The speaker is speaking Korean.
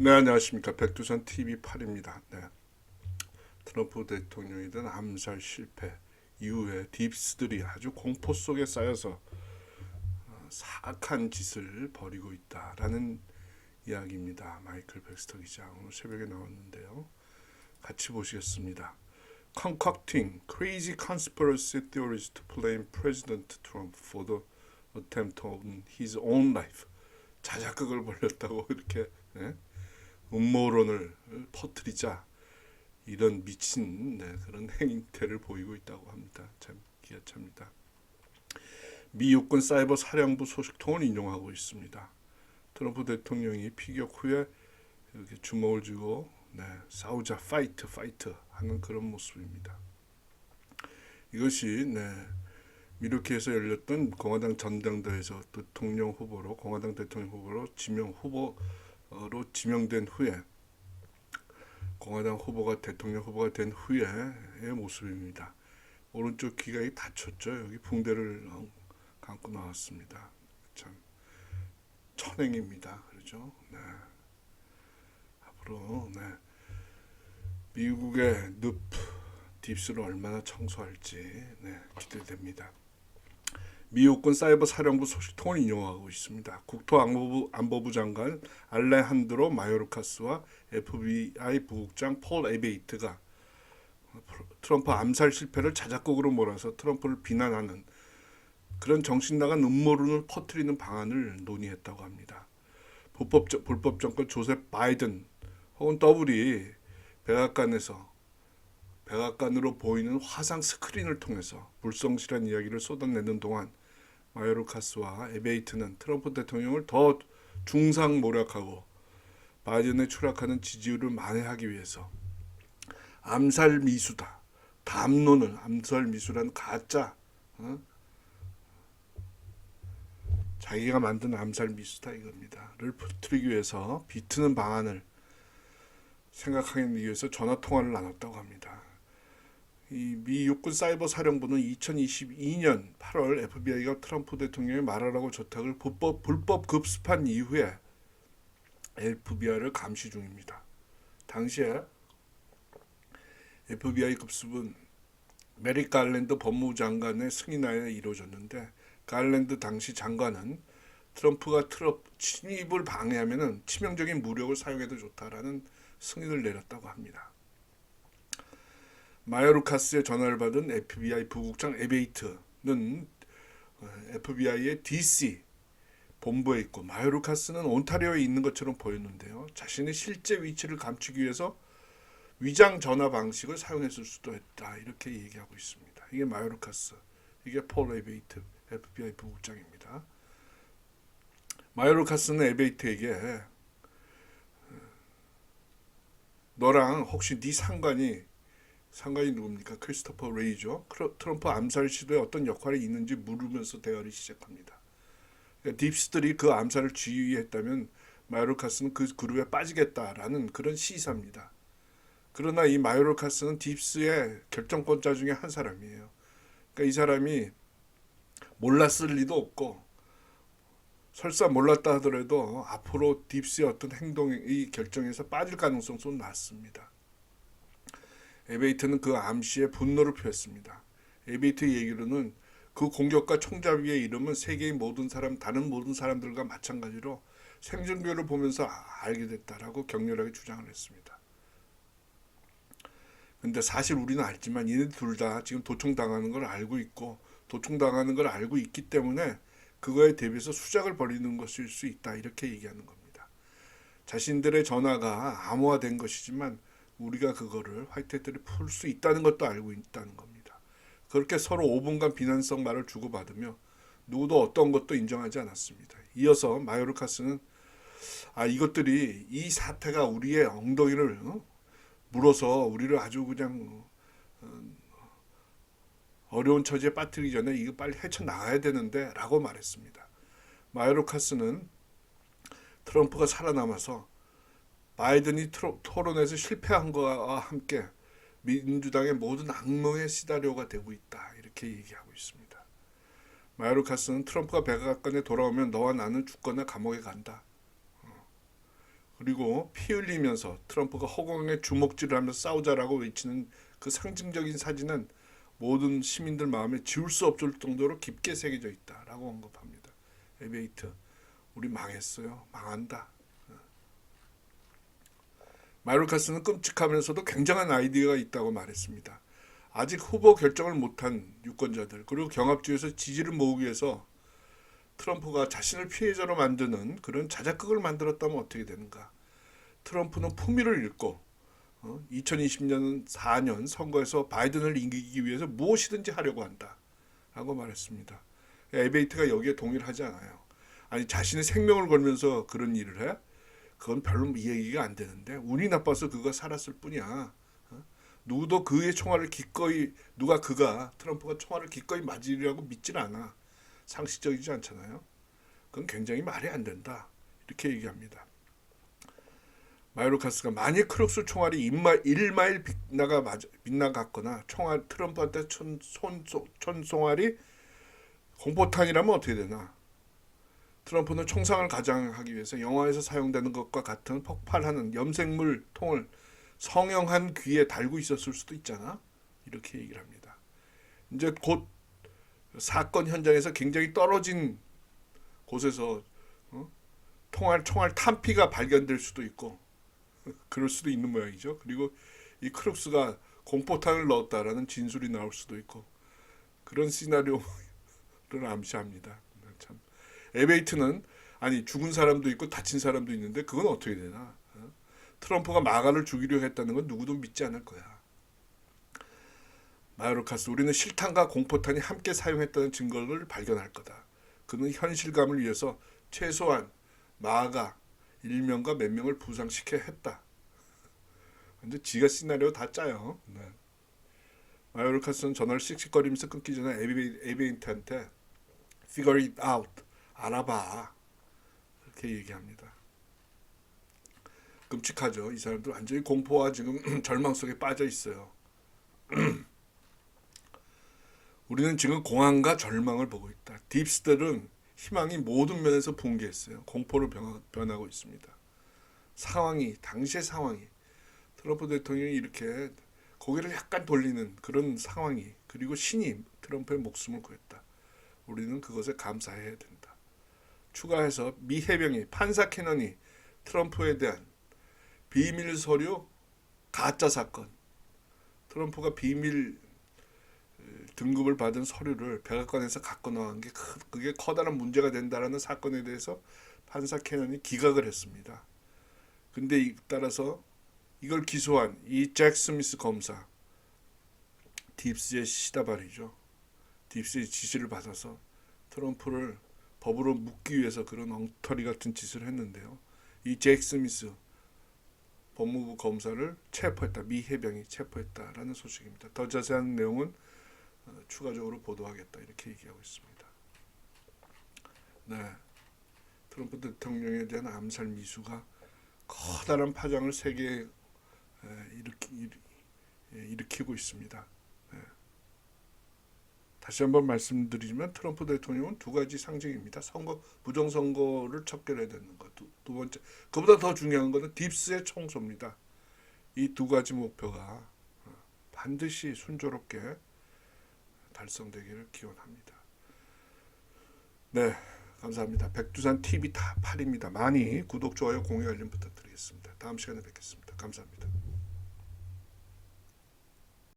네, 안녕하십니까. 백두산 TV8입니다. 네. 트럼프 대통령에 대한 암살 실패 이후에 딥스들이 아주 공포 속에 쌓여서 사악한 짓을 벌이고 있다라는 이야기입니다. 마이클 백스터 기자 오늘 새벽에 나왔는데요. 같이 보시겠습니다. Concocting crazy conspiracy theories to blame President Trump for the attempt on his own life. 자작극을 벌였다고 이렇게 음모론을 퍼뜨리자 이런 미친 그런 행태를 보이고 있다고 합니다. 참 기아차입니다. 미 육군 사이버 사령부 소식통을 인용하고 있습니다. 트럼프 대통령이 피격 후에 이렇게 주먹을 쥐고 싸우자 파이트 하는 그런 모습입니다. 이것이 미르키에서 열렸던 공화당 전당대회에서 공화당 대통령 후보로 지명된 후에 공화당 후보가 대통령 후보가 된 후에의 모습입니다. 오른쪽 귀가 다쳤죠. 여기 붕대를 감고 나왔습니다. 참 천행입니다. 그렇죠? 앞으로 미국의 딥스를 얼마나 청소할지 기대됩니다. 미 육군 사이버 사령부 소식통을 인용하고 있습니다. 국토안보부 장관 알레한드로 마요르카스와 FBI 부국장 폴 에베이트가 트럼프 암살 실패를 자작극으로 몰아서 트럼프를 비난하는 그런 정신나간 음모론을 퍼뜨리는 방안을 논의했다고 합니다. 불법 정권 조셉 바이든 혹은 더블이 백악관으로 보이는 화상 스크린을 통해서 불성실한 이야기를 쏟아내는 동안 마요르카스와 에베이트는 트럼프 대통령을 더 중상모략하고 바이든의 추락하는 지지율을 만회하기 위해서 암살 미수다. 담론을 암살 미수라는 가짜 자기가 만든 암살 미수다 이겁니다.를 퍼뜨리기 위해서 비트는 방안을 생각하기 위해서 전화 통화를 나눴다고 합니다. 이 미 육군 사이버 사령부는 2022년 8월 FBI가 트럼프 대통령의 말하라고 조탁을 불법 급습한 이후에 FBI를 감시 중입니다. 당시에 FBI 급습은 메릭 갈랜드 법무부 장관의 승인하에 이루어졌는데 갈랜드 당시 장관은 트럼프가 침입을 방해하면 치명적인 무력을 사용해도 좋다라는 승인을 내렸다고 합니다. 마요르카스의 전화를 받은 FBI 부국장 에베이트는 FBI의 DC 본부에 있고 마요르카스는 온타리오에 있는 것처럼 보였는데요. 자신의 실제 위치를 감추기 위해서 위장 전화 방식을 사용했을 수도 있다 이렇게 얘기하고 있습니다. 이게 마요르카스, 이게 폴 에베이트 FBI 부국장입니다. 마요르카스는 에베이트에게 너랑 혹시 네 상관이 누굽니까? 크리스토퍼 레이죠. 트럼프 암살 시도에 어떤 역할이 있는지 물으면서 대화를 시작합니다. 그러니까 딥스들이 그 암살을 지휘했다면 마요르카스는 그 그룹에 빠지겠다라는 그런 시사입니다. 그러나 이 마요르카스는 딥스의 결정권자 중에 한 사람이에요. 그러니까 이 사람이 몰랐을 리도 없고 설사 몰랐다 하더라도 앞으로 딥스의 어떤 행동이 결정에서 빠질 가능성도 낮습니다. 에베이트는 그 암시에 분노를 표했습니다. 에베이트 얘기로는 그 공격과 총잡이의 이름은 세계의 다른 모든 사람들과 마찬가지로 생존교를 보면서 알게 됐다라고 격렬하게 주장을 했습니다. 근데 사실 우리는 알지만 얘네들 둘 다 지금 도청당하는 걸 알고 있기 때문에 그거에 대비해서 수작을 벌이는 것일 수 있다 이렇게 얘기하는 겁니다. 자신들의 전화가 암호화된 것이지만 우리가 그거를 화이트헤드를 풀 수 있다는 것도 알고 있다는 겁니다. 그렇게 서로 5분간 비난성 말을 주고받으며 누구도 어떤 것도 인정하지 않았습니다. 이어서 마요르카스는 이것들이 이 사태가 우리의 엉덩이를 물어서 우리를 아주 그냥 어려운 처지에 빠뜨리기 전에 이거 빨리 헤쳐나가야 되는데 라고 말했습니다. 마요르카스는 트럼프가 살아남아서 바이든이 토론에서 실패한 것과 함께 민주당의 모든 악몽의 시나리오가 되고 있다 이렇게 얘기하고 있습니다. 마요르카스는 트럼프가 백악관에 돌아오면 너와 나는 죽거나 감옥에 간다. 그리고 피 흘리면서 트럼프가 허공에 주먹질을 하면서 싸우자라고 외치는 그 상징적인 사진은 모든 시민들 마음에 지울 수 없을 정도로 깊게 새겨져 있다라고 언급합니다. 에베이트, 우리 망했어요. 망한다. 마요르카스는 끔찍하면서도 굉장한 아이디어가 있다고 말했습니다. 아직 후보 결정을 못한 유권자들 그리고 경합주에서 지지를 모으기 위해서 트럼프가 자신을 피해자로 만드는 그런 자작극을 만들었다면 어떻게 되는가. 트럼프는 품위를 잃고 2020년 4년 선거에서 바이든을 이기기 위해서 무엇이든지 하려고 한다 라고 말했습니다. 에베이트가 여기에 동의를 하지 않아요. 아니 자신의 생명을 걸면서 그런 일을 해? 그건 별로 이해가 안 되는데 운이 나빠서 그가 살았을 뿐이야. 누구도 그의 총알을 기꺼이 트럼프가 총알을 기꺼이 맞으리라고 믿질 않아. 상식적이지 않잖아요. 그건 굉장히 말이 안 된다. 이렇게 얘기합니다. 마요르카스가 만약 크룩스 총알이 1마일 빗나갔거나 총알 트럼프한테 총알이 공포탄이라면 어떻게 되나? 트럼프는 총상을 가장하기 위해서 영화에서 사용되는 것과 같은 폭발하는 염색물 통을 성형한 귀에 달고 있었을 수도 있잖아. 이렇게 얘기를 합니다. 이제 곧 사건 현장에서 굉장히 떨어진 곳에서 총알 탄피가 발견될 수도 있고 그럴 수도 있는 모양이죠. 그리고 이 크룩스가 공포탄을 넣었다라는 진술이 나올 수도 있고 그런 시나리오를 암시합니다. 참 에베이트는 아니 죽은 사람도 있고 다친 사람도 있는데 그건 어떻게 되나? 트럼프가 마가를 죽이려 했다는 건 누구도 믿지 않을 거야. 마요르카스, 우리는 실탄과 공포탄이 함께 사용했다는 증거를 발견할 거다. 그는 현실감을 위해서 최소한 마가 1명과 몇 명을 부상시켜야 했다. 근데 지가 시나리오 다 짜요. 네. 마요르카스는 전화를 씩씩거리면서 끊기 전에 에베이트한테 figure it out, 알아봐. 이렇게 얘기합니다. 끔찍하죠. 이 사람들 완전히 공포와 지금 절망 속에 빠져 있어요. 우리는 지금 공황과 절망을 보고 있다. 딥스들은 희망이 모든 면에서 붕괴했어요. 공포로 변하고 있습니다. 당시의 상황이 트럼프 대통령이 이렇게 고개를 약간 돌리는 그런 상황이 그리고 신이 트럼프의 목숨을 구했다. 우리는 그것에 감사해야 된다. 추가해서 미 해병이 판사 캐넌이 트럼프에 대한 비밀 서류 가짜 사건, 트럼프가 비밀 등급을 받은 서류를 백악관에서 갖고 나간 게 그게 커다란 문제가 된다라는 사건에 대해서 판사 캐넌이 기각을 했습니다. 근데 따라서 이걸 기소한 이 잭 스미스 검사, 딥스의 시다발이죠. 딥스의 지시를 받아서 트럼프를 법으로 묶기 위해서 그런 엉터리 같은 짓을 했는데요. 이 잭 스미스 법무부 검사를 체포했다. 미 해병이 체포했다라는 소식입니다. 더 자세한 내용은 추가적으로 보도하겠다 이렇게 얘기하고 있습니다. 네, 트럼프 대통령에 대한 암살 미수가 커다란 파장을 세계에 일으키고 있습니다. 네. 다시 한번 말씀드리지만 트럼프 대통령은 두 가지 상징입니다. 부정선거를 척결해야 되는 것. 두 번째, 그보다 더 중요한 것은 딥스의 청소입니다. 이 두 가지 목표가 반드시 순조롭게 달성되기를 기원합니다. 네, 감사합니다. 백두산 TV 다 8입니다. 많이 구독, 좋아요, 공유, 알림 부탁드리겠습니다. 다음 시간에 뵙겠습니다. 감사합니다.